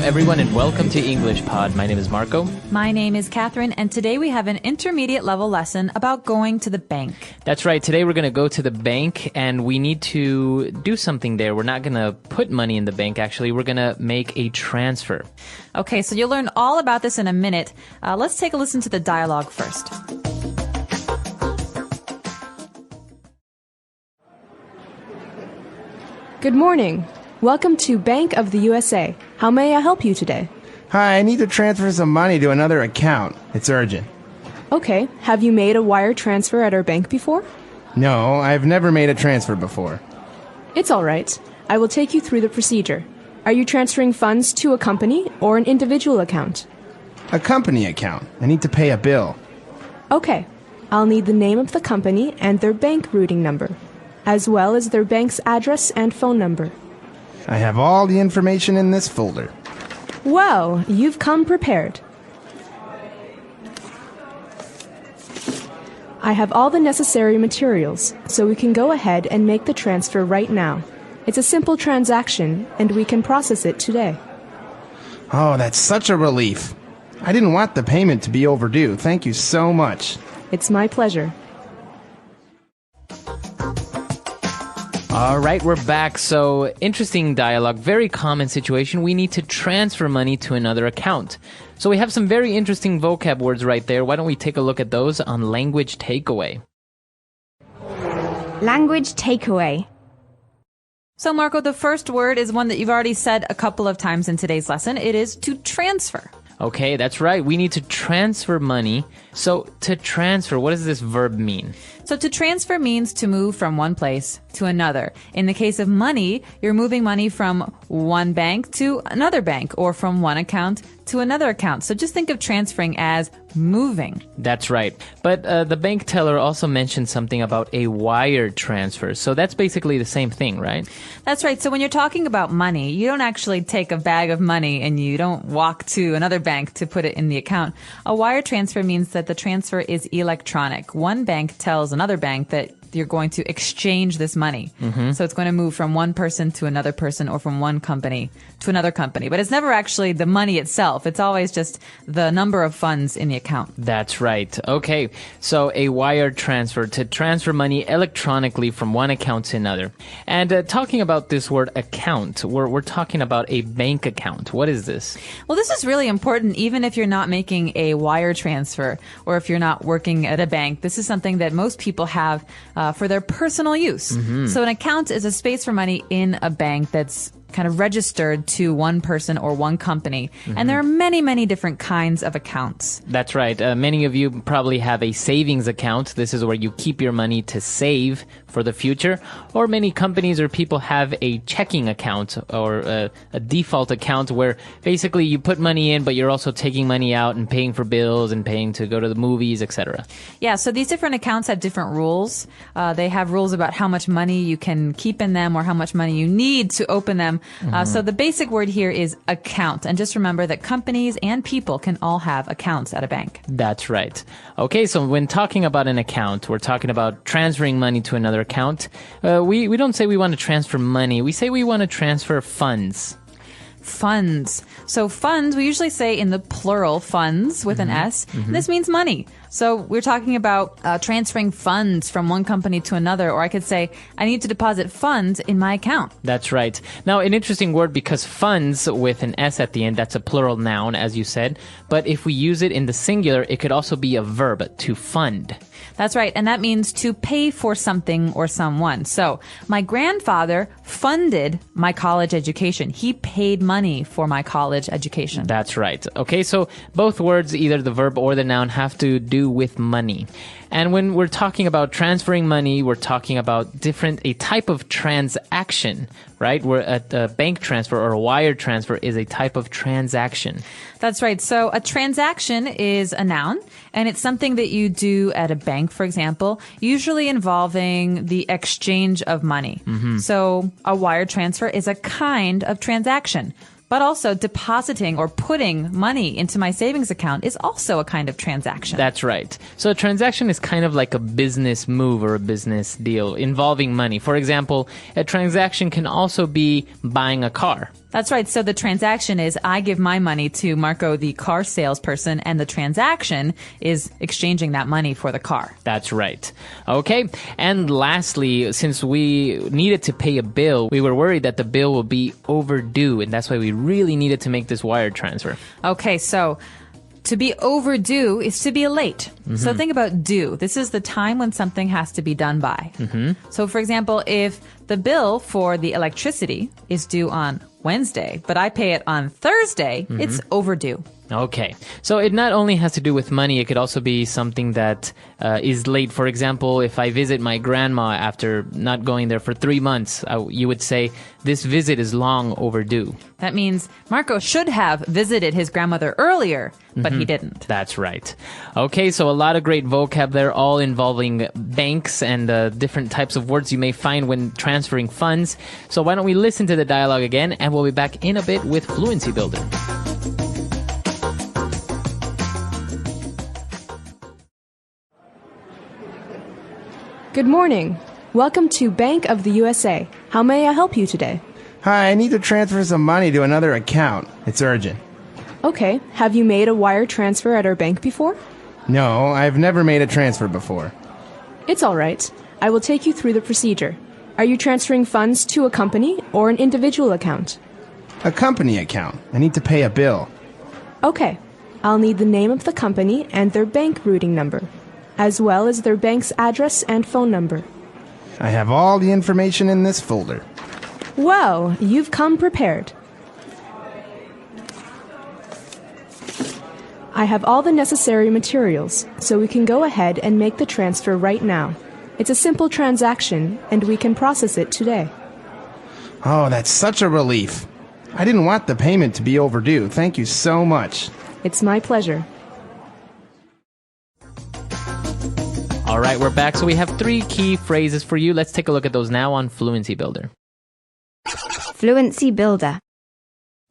everyone, and welcome to EnglishPod. My name is Marco. My name is Catherine, and today we have an intermediate level lesson about going to the bank. That's right. Today we're going to go to the bank, and we need to do something there. We're not going to put money in the bank, actually. We're going to make a transfer. Okay, so you'll learn all about this in a minute. Let's take a listen to the dialogue first. Good morning. Welcome to Bank of the USA. How may I help you today? Hi, I need to transfer some money to another account. It's urgent. Okay. Have you made a wire transfer at our bank before? No, I've never made a transfer before. It's all right. I will take you through the procedure. Are you transferring funds to a company or an individual account? A company account. I need to pay a bill. Okay. I'll need the name of the company and their bank routing number, as well as their bank's address and phone number. I have all the information in this folder. Well, you've come prepared. I have all the necessary materials, so we can go ahead and make the transfer right now. It's a simple transaction, and we can process it today. Oh, that's such a relief. I didn't want the payment to be overdue. Thank you so much. It's my pleasure. All right, we're back. So, interesting dialogue, very common situation. We need to transfer money to another account. So we have some very interesting vocab words right there. Why don't we take a look at those on Language Takeaway? Language takeaway. So, Marco, the first word is one that you've already said a couple of times in today's lesson. It is to transfer. Okay, that's right. We need to transfer money. So, to transfer, what does this verb mean? So to transfer means to move from one place to another. In the case of money, you're moving money from one bank to another bank or from one account to another account. So just think of transferring as moving. That's right. But the bank teller also mentioned something about a wire transfer. So that's basically the same thing, right? That's right. So when you're talking about money, you don't actually take a bag of money and you don't walk to another bank to put it in the account. A wire transfer means that the transfer is electronic. One bank tells another bank that you're going to exchange this money. So it's going to move from one person to another person or from one company to another company. But it's never actually the money itself. It's always just the number of funds in the account. That's right. Okay. So a wire transfer, to transfer money electronically from one account to another. And talking about this word account, we're talking about a bank account. What is this? Well, this is really important even if you're not making a wire transfer or if you're not working at a bank. This is something that most people have for their personal use. So an account is a space for money in a bank that's kind of registered to one person or one company. And there are many, many different kinds of accounts. That's right. Many of you probably have a savings account. This is where you keep your money to save for the future. Or many companies or people have a checking account or a default account where basically you put money in, but you're also taking money out and paying for bills and paying to go to the movies, etc. Yeah, so these different accounts have different rules. They have rules about how much money you can keep in them or how much money you need to open them. So the basic word here is account. And just remember that companies and people can all have accounts at a bank. That's right. Okay, so when talking about an account, we're talking about transferring money to another account. We don't say we want to transfer money. We say we want to transfer funds. Funds. So funds, we usually say in the plural, funds with an S. This means money. So we're talking about transferring funds from one company to another, or I could say, I need to deposit funds in my account. That's right. Now, an interesting word because funds with an S at the end, that's a plural noun, as you said. But if we use it in the singular, it could also be a verb, to fund. That's right. And that means to pay for something or someone. So my grandfather funded my college education. He paid money for my college education. That's right. Okay, so both words, either the verb or the noun, have to do with money. And when we're talking about transferring money, we're talking about a type of transaction, right? Where a bank transfer or a wire transfer is a type of transaction. That's right. So a transaction is a noun, and it's something that you do at a bank, for example, usually involving the exchange of money. So a wire transfer is a kind of transaction. But also depositing or putting money into my savings account is also a kind of transaction. That's right. So a transaction is kind of like a business move or a business deal involving money. For example, a transaction can also be buying a car. That's right. So the transaction is I give my money to Marco, the car salesperson, and the transaction is exchanging that money for the car. That's right. Okay. And lastly, since we needed to pay a bill, we were worried that the bill will be overdue, and that's why we really needed to make this wire transfer. Okay, so to be overdue is to be late. So think about due. This is the time when something has to be done by. So for example, if the bill for the electricity is due on Wednesday, but I pay it on Thursday, it's overdue. Okay. So it not only has to do with money, it could also be something that is late. For example, if I visit my grandma after not going there for 3 months, you would say, this visit is long overdue. That means Marco should have visited his grandmother earlier, but he didn't. That's right. Okay, so a lot of great vocab there, all involving banks and different types of words you may find when transferring funds. So why don't we listen to the dialogue again, and we'll be back in a bit with Fluency Builder. Good morning. Welcome to Bank of the USA. How may I help you today? Hi, I need to transfer some money to another account. It's urgent. Okay. Have you made a wire transfer at our bank before? No, I've never made a transfer before. It's all right. I will take you through the procedure. Are you transferring funds to a company or an individual account? A company account. I need to pay a bill. Okay. I'll need the name of the company and their bank routing number, as well as their bank's address and phone number. I have all the information in this folder. Well, you've come prepared. I have all the necessary materials, so we can go ahead and make the transfer right now. It's a simple transaction, and we can process it today. Oh, that's such a relief. I didn't want the payment to be overdue. Thank you so much. It's my pleasure. All right, we're back. So we have 3 key phrases for you. Let's take a look at those now on Fluency Builder. Fluency Builder.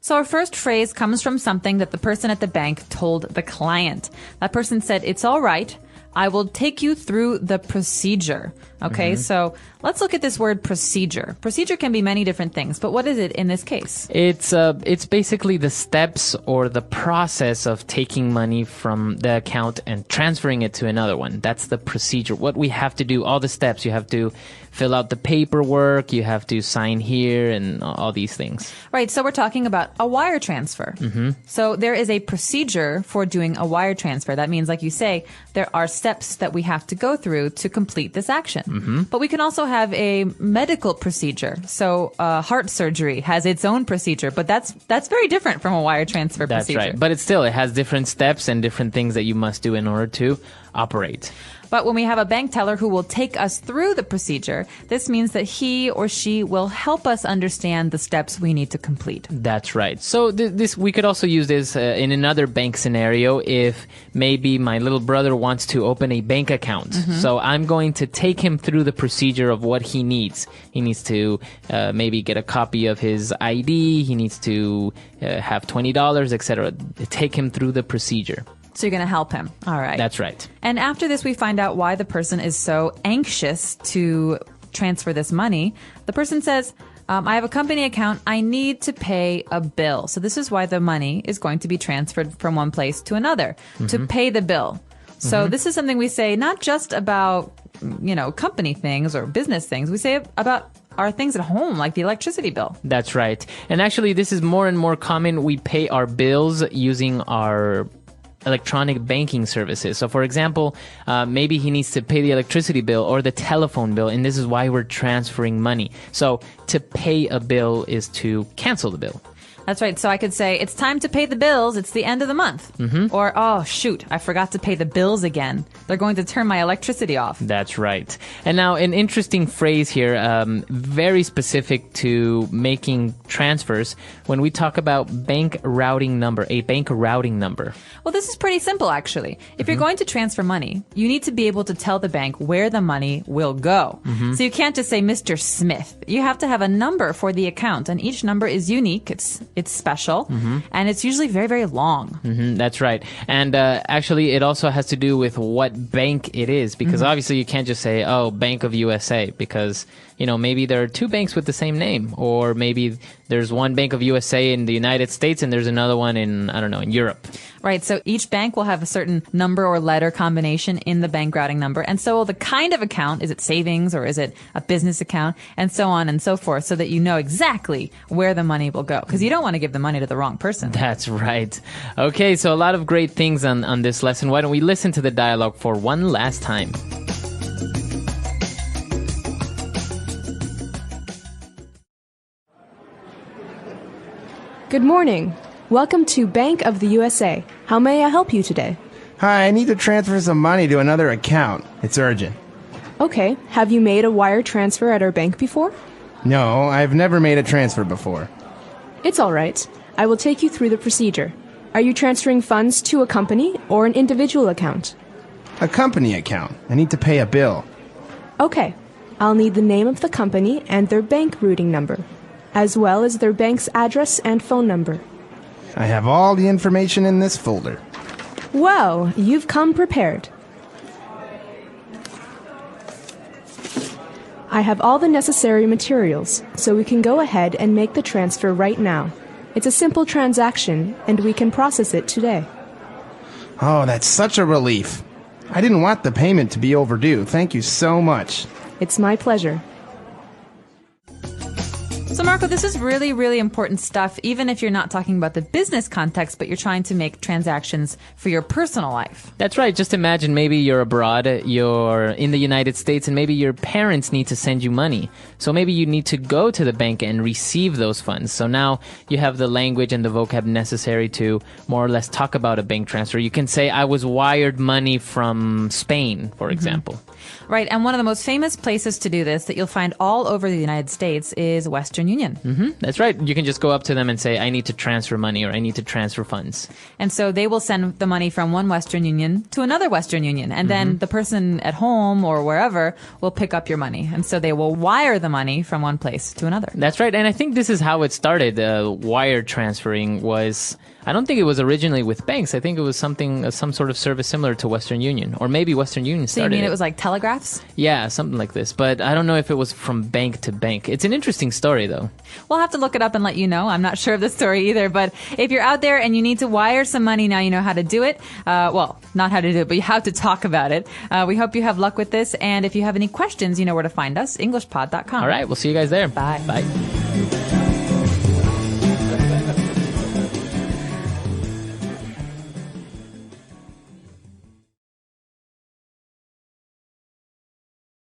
So our first phrase comes from something that the person at the bank told the client. That person said, it's all right. I will take you through the procedure. Okay, so let's look at this word procedure. Procedure can be many different things, but what is it in this case? It's basically the steps or the process of taking money from the account and transferring it to another one. That's the procedure. What we have to do, all the steps. You have to fill out the paperwork, you have to sign here, and all these things. Right, so we're talking about a wire transfer. So there is a procedure for doing a wire transfer. That means, like you say, there are steps that we have to go through to complete this action. But we can also have a medical procedure. So heart surgery has its own procedure, but that's very different from a wire transfer procedure. That's right, but it has different steps and different things that you must do in order to operate. But when we have a bank teller who will take us through the procedure, this means that he or she will help us understand the steps we need to complete. That's right. So this we could also use this in another bank scenario if maybe my little brother wants to open a bank account. So I'm going to take him through the procedure of what he needs. He needs to maybe get a copy of his ID. He needs to have $20, etc. Take him through the procedure. So you're going to help him. All right. That's right. And after this, we find out why the person is so anxious to transfer this money. The person says, I have a company account. I need to pay a bill. So this is why the money is going to be transferred from one place to another, to pay the bill. So this is something we say not just about, company things or business things. We say about our things at home, like the electricity bill. That's right. And actually, this is more and more common. We pay our bills using our electronic banking services. So for example, maybe he needs to pay the electricity bill or the telephone bill, and this is why we're transferring money. So to pay a bill is to cancel the bill. That's right. So I could say, it's time to pay the bills. It's the end of the month. Or, oh, shoot, I forgot to pay the bills again. They're going to turn my electricity off. That's right. And now an interesting phrase here, very specific to making transfers, when we talk about bank routing number, a bank routing number. Well, this is pretty simple, actually. If you're going to transfer money, you need to be able to tell the bank where the money will go. So you can't just say, Mr. Smith. You have to have a number for the account, and each number is unique. It's It's special, and it's usually very, very long. That's right. And actually, it also has to do with what bank it is, because obviously you can't just say, oh, Bank of USA, because, maybe there are two banks with the same name, or maybe there's one Bank of USA in the United States and there's another one in, I don't know, in Europe. Right. So each bank will have a certain number or letter combination in the bank routing number. And so will the kind of account. Is it savings or is it a business account? And so on and so forth, so that you know exactly where the money will go. Because you don't want to give the money to the wrong person. That's right. Okay, so a lot of great things on this lesson. Why don't we listen to the dialogue for one last time? Good morning. Welcome to Bank of the USA. How may I help you today? Hi, I need to transfer some money to another account. It's urgent. Okay. Have you made a wire transfer at our bank before? No, I've never made a transfer before. It's all right. I will take you through the procedure. Are you transferring funds to a company or an individual account? A company account. I need to pay a bill. Okay. I'll need the name of the company and their bank routing number, as well as their bank's address and phone number. I have all the information in this folder. Well, you've come prepared. I have all the necessary materials, so we can go ahead and make the transfer right now. It's a simple transaction, and we can process it today. Oh, that's such a relief. I didn't want the payment to be overdue. Thank you so much. It's my pleasure. So, Marco, this is really, really important stuff, even if you're not talking about the business context, but you're trying to make transactions for your personal life. That's right. Just imagine maybe you're abroad, you're in the United States, and maybe your parents need to send you money. So maybe you need to go to the bank and receive those funds. So now you have the language and the vocab necessary to more or less talk about a bank transfer. You can say, I was wired money from Spain, for example. Right. And one of the most famous places to do this that you'll find all over the United States is Western Union. That's right. You can just go up to them and say, I need to transfer money or I need to transfer funds. And so they will send the money from one Western Union to another Western Union. And then the person at home or wherever will pick up your money. And so they will wire the money from one place to another. That's right. And I think this is how it started. Wire transferring was, I don't think it was originally with banks. I think it was some sort of service similar to Western Union. Or maybe Western Union started So you mean it was like telegraphs? Yeah, something like this. But I don't know if it was from bank to bank. It's an interesting story, though. We'll have to look it up and let you know. I'm not sure of the story either. But if you're out there and you need to wire some money, now you know how to do it. Well, not how to do it, but how to talk about it. We hope you have luck with this. And if you have any questions, you know where to find us, EnglishPod.com. All right, we'll see you guys there. Bye. Bye.